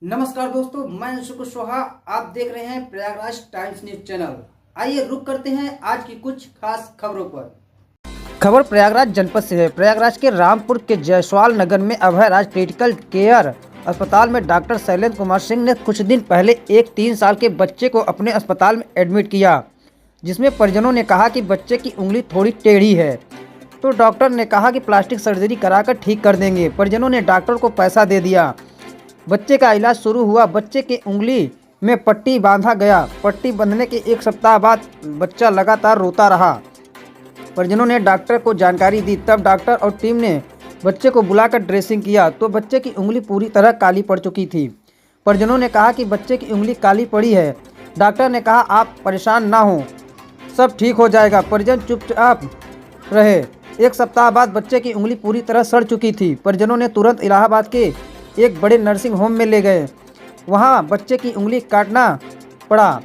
नमस्कार दोस्तों, मैं अंशु कुशवाहा। आप देख रहे हैं प्रयागराज टाइम्स न्यूज चैनल। आइए रुक करते हैं आज की कुछ खास खबरों पर। खबर प्रयागराज जनपद से है। प्रयागराज के रामपुर के जयसवाल नगर में अभयराज क्रिटिकल केयर अस्पताल में डॉक्टर शैलेंद्र कुमार सिंह ने कुछ दिन पहले एक 3 साल के बच्चे को अपने अस्पताल में एडमिट किया, जिसमें परिजनों ने कहा कि बच्चे की उंगली थोड़ी टेढ़ी है, तो डॉक्टर ने कहा कि प्लास्टिक सर्जरी कराकर ठीक कर देंगे। परिजनों ने डॉक्टर को पैसा दे दिया। बच्चे का इलाज शुरू हुआ। बच्चे की उंगली में पट्टी बांधा गया। पट्टी बंधने के 1 सप्ताह बाद बच्चा लगातार रोता रहा। परिजनों ने डॉक्टर को जानकारी दी, तब डॉक्टर और टीम ने बच्चे को बुलाकर ड्रेसिंग किया तो बच्चे की उंगली पूरी तरह काली पड़ चुकी थी। परिजनों ने कहा कि बच्चे की उंगली काली पड़ी है। डॉक्टर ने कहा, आप परेशान ना हो, सब ठीक हो जाएगा। परिजन चुपचाप रहे। 1 सप्ताह बाद बच्चे की उंगली पूरी तरह सड़ चुकी थी। परिजनों ने तुरंत इलाहाबाद के एक बड़े नर्सिंग होम में ले गए। वहां बच्चे की उंगली काटना पड़ा।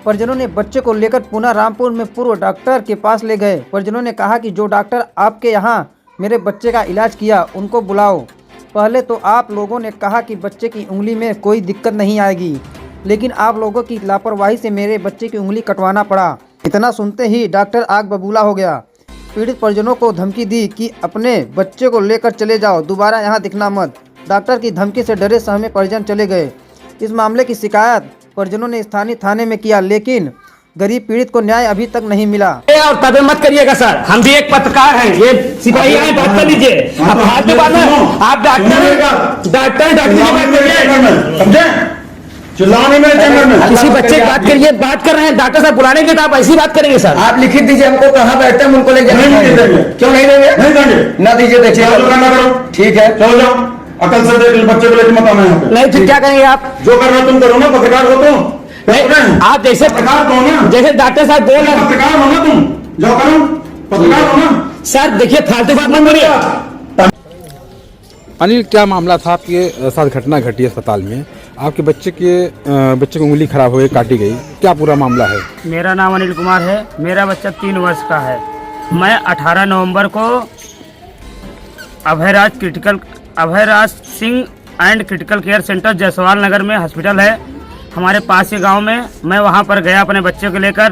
परिजनों ने बच्चे को लेकर पुनः रामपुर में पूर्व डॉक्टर के पास ले गए। परिजनों ने कहा कि जो डॉक्टर आपके यहाँ मेरे बच्चे का इलाज किया उनको बुलाओ। पहले तो आप लोगों ने कहा कि बच्चे की उंगली में कोई दिक्कत नहीं आएगी, लेकिन आप लोगों की लापरवाही से मेरे बच्चे की उंगली कटवाना पड़ा। इतना सुनते ही डॉक्टर आग बबूला हो गया। पीड़ित परिजनों को धमकी दी कि अपने बच्चे को लेकर चले जाओ, दोबारा यहाँ दिखना मत। डॉक्टर की धमकी से डरे सहमे परिजन चले गए। इस मामले की शिकायत परिजनों ने स्थानीय थाने में किया, लेकिन गरीब पीड़ित को न्याय अभी तक नहीं मिला। और तबे मत करिएगा सर, हम भी एक पत्रकार हैं, ये सिपाही हैं, बात कर लीजिए। आप हाथ में बांधो, आप डॉक्टर समझे, चिल्लाने में किसी बच्चे की बात करिए, बात कर रहे हैं डॉक्टर साहब बुलाने के, तो आप ऐसी बात करेंगे सर? आप लिखित दीजिए हमको, कहाँ बैठते हैं उनको ले जाएंगे। क्यों नहीं देंगे? नहीं देंगे ना, दीजिए। देखिए ठीक है, चलो जाओ, अकल से देख बच्चे को लेकर मत आना यहाँ पे। नहीं तो क्या करेंगे आप? जो करना तुम करो ना, पत्रकार हो तुम। आप जैसे पत्रकार हो ना, जैसे डॉक्टर साहब बोल रहे हैं, पत्रकार हो ना तुम, जो करो पत्रकार हो ना सर। देखिए फालतू बात मत बोलिए। अनिल, क्या मामला था आपके साथ? घटना घटी अस्पताल में, आपके बच्चे की उंगली खराब हो गई, काटी गई, क्या पूरा मामला है? मेरा नाम अनिल कुमार है। मेरा बच्चा 3 वर्ष का है। मैं 18 नवंबर को Abhayraj Singh and critical care centre Jaiswal Nagar में हॉस्पिटल है हमारे पास के गांव में। मैं वहां पर गया अपने बच्चे को लेकर।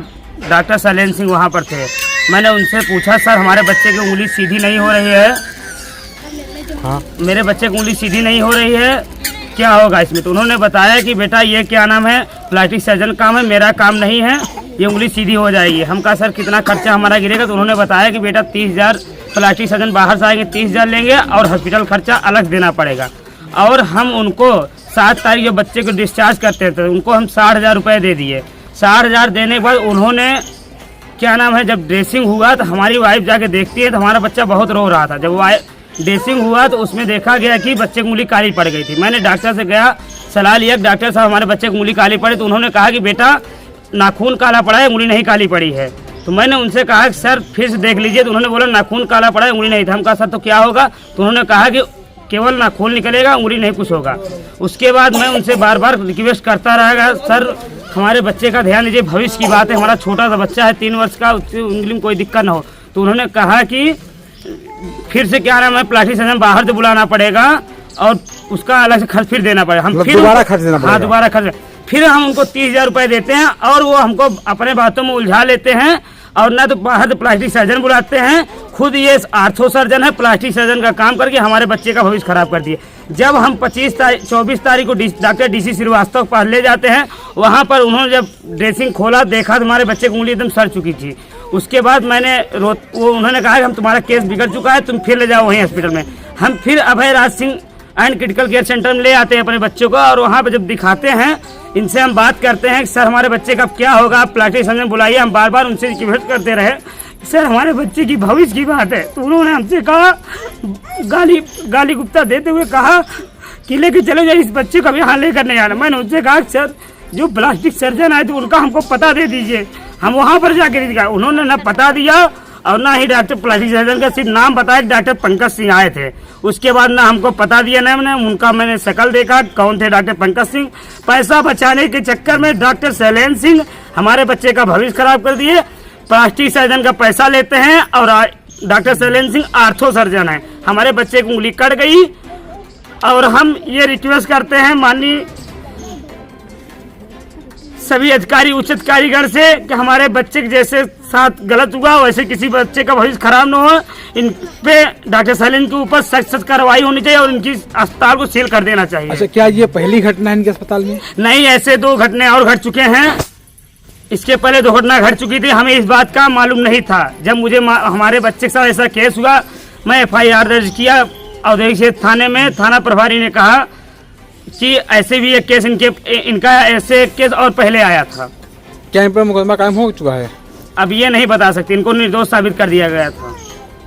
डॉक्टर शैलेंद्र सिंह वहां पर थे। मैंने उनसे पूछा, सर हमारे बच्चे की उंगली सीधी नहीं हो रही है। हाँ, मेरे बच्चे की उंगली सीधी नहीं हो रही है, क्या होगा इसमें? तो उन्होंने बताया कि बेटा ये क्या नाम है, प्लास्टिक सर्जन काम है, मेरा काम नहीं है, ये उंगली सीधी हो जाएगी। हम कहा सर कितना खर्चा हमारा गिरेगा? तो उन्होंने बताया कि बेटा 30,000 प्लास्टिक सर्जन बाहर से आएंगे, 30,000 लेंगे और हॉस्पिटल खर्चा अलग देना पड़ेगा। और हम उनको 7 तारीख जो बच्चे को डिस्चार्ज करते थे उनको हम 60,000 रुपये दे दिए। 60,000 देने के बाद उन्होंने क्या नाम है, जब ड्रेसिंग हुआ तो हमारी वाइफ जाके देखती है तो हमारा बच्चा बहुत रो रहा था। जब ड्रेसिंग हुआ तो उसमें देखा गया कि बच्चे की उंगली काली पड़ गई थी। मैंने डॉक्टर से गया, सलाह लिया, डॉक्टर साहब हमारे बच्चे की उंगली काली पड़ी। तो उन्होंने कहा कि बेटा नाखून काला पड़ा है, उंगली नहीं काली पड़ी है। तो मैंने उनसे कहा कि सर फिर से देख लीजिए। तो उन्होंने बोला नाखून काला पड़ा है, उंगली नहीं था। हम कहा सर तो क्या होगा? तो उन्होंने कहा कि केवल नाखून निकलेगा, उंगली नहीं कुछ होगा। उसके बाद मैं उनसे बार बार रिक्वेस्ट करता रहेगा, सर हमारे बच्चे का ध्यान दीजिए, भविष्य की बात है, हमारा छोटा सा बच्चा है 3 वर्ष का, उसकी उंगली में कोई दिक्कत ना हो। तो उन्होंने कहा कि फिर से क्या नाम है, प्लास्टिक सर्जन बाहर से बुलाना पड़ेगा और उसका अलग से खर्च फिर देना पड़ेगा। हम फिर दोबारा खर्च देना पड़ेगा। हाँ, दोबारा खर्च। फिर हम उनको 30,000 रुपये देते हैं और वो हमको अपने बातों में उलझा लेते हैं और ना तो बाहर से प्लास्टिक सर्जन बुलाते हैं। खुद ये आर्थो सर्जन है, प्लास्टिक सर्जन का काम करके हमारे बच्चे का भविष्य खराब कर दिए। जब हम 24 तारीख को डॉक्टर DC श्रीवास्तव के पास ले जाते हैं, वहाँ पर उन्होंने जब ड्रेसिंग खोला, देखा तो हमारे बच्चे की उंगली एकदम सड़ चुकी थी। उसके बाद उन्होंने कहा कि हम तुम्हारा केस बिगड़ चुका है, तुम फिर ले जाओ वहीं हॉस्पिटल में। हम फिर Abhayraj Singh and critical care centre में ले आते हैं अपने बच्चों को और वहाँ पर जब दिखाते हैं, इनसे हम बात करते हैं कि सर हमारे बच्चे का क्या होगा, आप प्लास्टिक सर्जन बुलाइए। हम बार बार उनसे रिक्वेस्ट करते रहे, सर हमारे बच्चे की भविष्य की बात है। तो उन्होंने हमसे कहा, गाली गुप्ता देते हुए कहा कि लेके चले जाइए, इस बच्चे को अब यहाँ लेकर नहीं आना। मैंने उनसे कहा सर जो प्लास्टिक सर्जन आए थे उनका हमको पता दे दीजिए, हम वहाँ पर जाकर दिखाए। उन्होंने ना पता दिया और ना ही डॉक्टर प्लास्टिक सर्जन का सिर्फ नाम बताया, डॉक्टर पंकज सिंह आए थे। उसके बाद ना हमको पता दिया, ना मैंने शक्ल देखा कौन थे डॉक्टर पंकज सिंह। पैसा बचाने के चक्कर में डॉक्टर शैलेंद्र सिंह हमारे बच्चे का भविष्य खराब कर दिए। प्लास्टिक सर्जन का पैसा लेते हैं और doctor Shailendra Singh ortho surgeon है। हमारे बच्चे की उंगली कट गई और हम ये रिक्वेस्ट करते हैं माननीय सभी अधिकारी उचित कारीगर से कि हमारे बच्चे के जैसे साथ गलत हुआ वैसे किसी बच्चे का भविष्य खराब न हो। इन पे डॉक्टर सैलेंसिंह के ऊपर सख्त कार्रवाई होनी चाहिए और इनकी अस्पताल को सील कर देना चाहिए। अच्छा, क्या ये पहली घटना है इनके अस्पताल में? नहीं, ऐसे 2 घटने और घट चुके हैं। इसके पहले 2 घटना घट चुकी थी। हमें इस बात का मालूम नहीं था। जब मुझे हमारे बच्चे के साथ ऐसा केस हुआ, मैं FIR दर्ज किया औद्योगिक क्षेत्र थाने में। थाना प्रभारी ने कहा कि ऐसे भी एक केस इनका ऐसे केस और पहले आया था। क्या इन पर मुकदमा कायम हो चुका है? अब ये नहीं बता सकते, इनको निर्दोष साबित कर दिया गया था।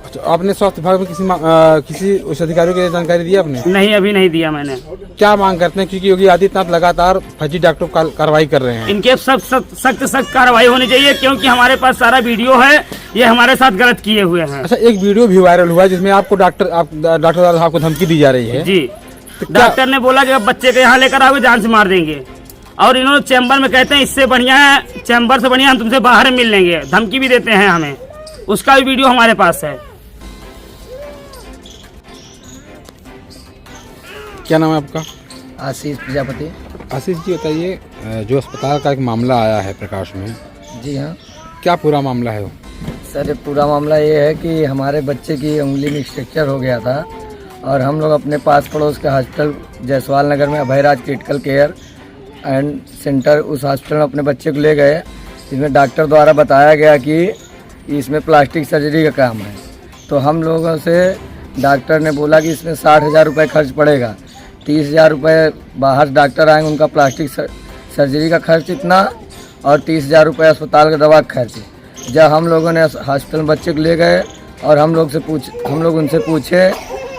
अच्छा, आपने स्वास्थ्य विभाग में किसी उच्च अधिकारियों को जानकारी दी आपने? नहीं, अभी नहीं दिया मैंने। क्या मांग करते हैं, क्योंकि योगी आदित्यनाथ लगातार फर्जी डॉक्टरों पर कार्रवाई कर रहे हैं? इनके सख्त कार्रवाई होनी चाहिए, क्योंकि हमारे पास सारा वीडियो है, ये हमारे साथ गलत किए हुए हैं। अच्छा, एक वीडियो भी वायरल हुआ जिसमें आपको डॉक्टर साहब को धमकी दी जा रही है। जी, डॉक्टर ने बोला कि अब बच्चे को यहाँ लेकर आओगे जान से मार देंगे, और इन्होंने चैम्बर में कहते हैं इससे बढ़िया है, चैम्बर से बढ़िया हम तुमसे बाहर मिल लेंगे, धमकी भी देते हैं हमें। उसका भी वीडियो हमारे पास है। क्या नाम है आपका? आशीष प्रजापति। आशीष जी, बताइए, जो अस्पताल का एक मामला आया है प्रकाश में, जी हाँ क्या पूरा मामला है वो? सर, पूरा मामला ये है कि हमारे बच्चे की उंगली में फ्रैक्चर हो गया था और हम लोग अपने पास पड़ोस के हॉस्पिटल जयसवाल नगर में Abhayraj critical care and centre, उस हॉस्पिटल में अपने बच्चे को ले गए। इसमें डॉक्टर द्वारा बताया गया कि इसमें प्लास्टिक सर्जरी का काम है। तो हम लोगों से डॉक्टर ने बोला कि इसमें 60,000 रुपये खर्च पड़ेगा, 30,000 रुपये बाहर डॉक्टर आएंगे उनका प्लास्टिक सर्जरी का खर्च इतना, और 30,000 रुपये अस्पताल का दवा का खर्च। जब हम लोगों ने हॉस्पिटल में बच्चे को ले गए और हम लोग उनसे पूछे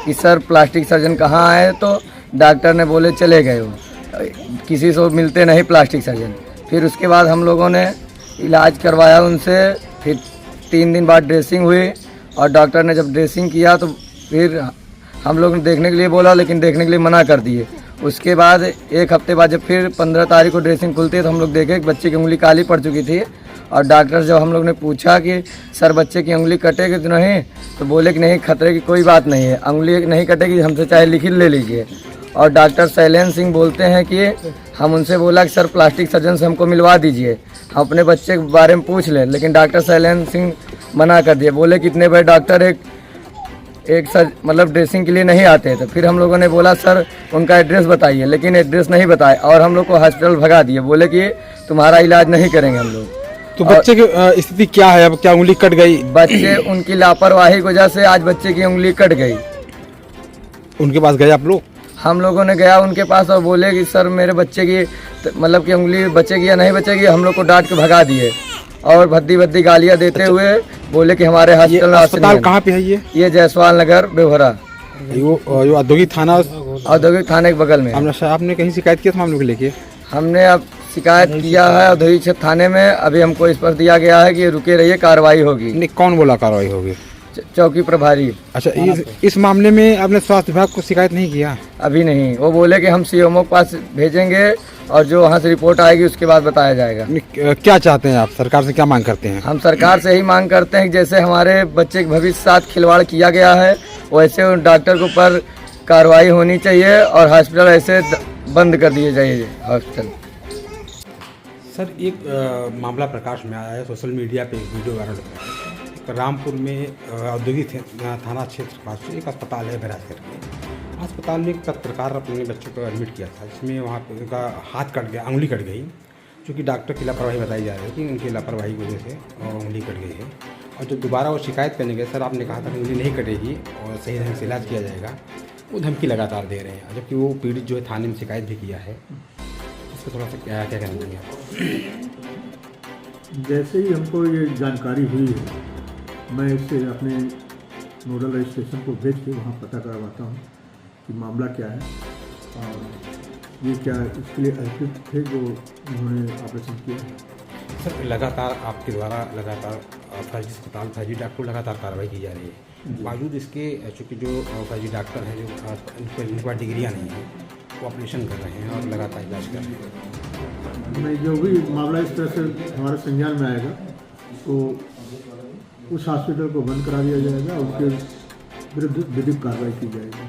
कि सर प्लास्टिक सर्जन कहाँ आए, तो डॉक्टर ने बोले चले गए वो, किसी से मिलते नहीं प्लास्टिक सर्जन। फिर उसके बाद हम लोगों ने इलाज करवाया उनसे। फिर 3 दिन बाद ड्रेसिंग हुई और डॉक्टर ने जब ड्रेसिंग किया तो फिर हम लोग ने देखने के लिए बोला, लेकिन देखने के लिए मना कर दिए। उसके बाद 1 हफ्ते बाद जब फिर 15 तारीख को ड्रेसिंग खुलती है तो हम लोग देखे कि बच्चे की उंगली काली पड़ चुकी थी। और डॉक्टर जब हम लोग ने पूछा कि सर बच्चे की उंगली कटेगी तो नहीं, तो बोले कि नहीं, खतरे की कोई बात नहीं है, उंगली नहीं कटेगी, हमसे चाहे लिखित ले लीजिए। और डॉक्टर शैलेंद्र सिंह बोलते हैं कि हम उनसे बोला कि सर प्लास्टिक सर्जन से हमको मिलवा दीजिए, हम अपने बच्चे के बारे में पूछ लें, लेकिन डॉक्टर शैलेंद्र सिंह मना कर दिए। बोले कि इतने बड़े डॉक्टर एक सर मतलब ड्रेसिंग के लिए नहीं आते। तो फिर हम लोगों ने बोला सर उनका एड्रेस बताइए, लेकिन एड्रेस नहीं बताए और हम लोग को हॉस्पिटल भगा दिए। बोले कि तुम्हारा इलाज नहीं करेंगे हम लोग। तो बच्चे की स्थिति क्या है अब? क्या उंगली कट गई? बच्चे उनकी लापरवाही की वजह से आज बच्चे की उंगली कट गई। उनके पास गए आप लोग? हम लोगों ने गया उनके पास और बोले कि सर मेरे बच्चे की मतलब कि उंगली बचेगी या नहीं बचेगी। हम लोग को डांट के भगा दिए और भद्दी गालियां देते हुए बोले कि हमारे हॉस्पिटल में अस्पताल कहाँ पे है ये जयसवाल नगर बेवहरा, यो औद्योगिक थाने के बगल में। आपने कहीं शिकायत किया था मामले को लेके? हमने अब शिकायत किया है औद्योगिक क्षेत्र थाने में। अभी हमको इस पर दिया गया है कि रुके रहिए, कार्रवाई होगी। नहीं, कौन बोला कार्रवाई होगी? चौकी प्रभारी। अच्छा, इस मामले में आपने स्वास्थ्य विभाग को शिकायत नहीं किया? अभी नहीं, वो बोले कि हम सीएमओ के पास भेजेंगे और जो वहाँ से रिपोर्ट आएगी उसके बाद बताया जाएगा। क्या चाहते हैं आप? सरकार से क्या मांग करते हैं? हम सरकार से ही मांग करते हैं कि जैसे हमारे बच्चे के भविष्य साथ खिलवाड़ किया गया है वैसे डॉक्टर के ऊपर कार्रवाई होनी चाहिए और हॉस्पिटल ऐसे बंद कर दिए जाइए हॉस्पिटल। सर, एक मामला प्रकाश में आया है, सोशल मीडिया पे एक वीडियो वायरल हुआ है। रामपुर में औद्योगिक थाना क्षेत्र के पास एक अस्पताल है बहराज करके। अस्पताल में एक पत्रकार अपने बच्चों को एडमिट किया था, जिसमें वहाँ पे उनका हाथ कट गया, उंगली कट गई, क्योंकि डॉक्टर की लापरवाही बताई जा रही है कि उनकी लापरवाही की वजह से उंगली कट गई है। और जब दोबारा वो शिकायत करने गए, सर आपने कहा था कि उंगली नहीं कटेगी और सही ढंग से इलाज किया जाएगा, वो धमकी लगातार दे रहे हैं, जबकि वो पीड़ित जो है थाने में शिकायत भी किया है। इसको थोड़ा सा क्या कहना चाहिए? जैसे ही हमको ये जानकारी हुई है, मैं इससे अपने नोडल रजिस्ट्रेशन को भेज के वहाँ पता करवाता हूँ कि मामला क्या है और ये क्या इसके लिए अभियुक्त थे जो उन्होंने ऑपरेशन किया। सर, लगातार आपके द्वारा लगातार फर्जी अस्पताल, फर्जी डॉक्टर लगातार कार्रवाई की जा रही है। बावजूद इसके चूँकि जो फर्जी डॉक्टर हैं जो इनके पास डिग्रियाँ नहीं हैं, वो ऑपरेशन कर रहे हैं और लगातार इलाज कर रहे हैं। मैं जो भी मामला इस तरह से हमारे संज्ञान में आएगा तो उस हॉस्पिटल को बंद करा दिया जाएगा और उसके विरुद्ध विधिक कार्रवाई की जाएगी।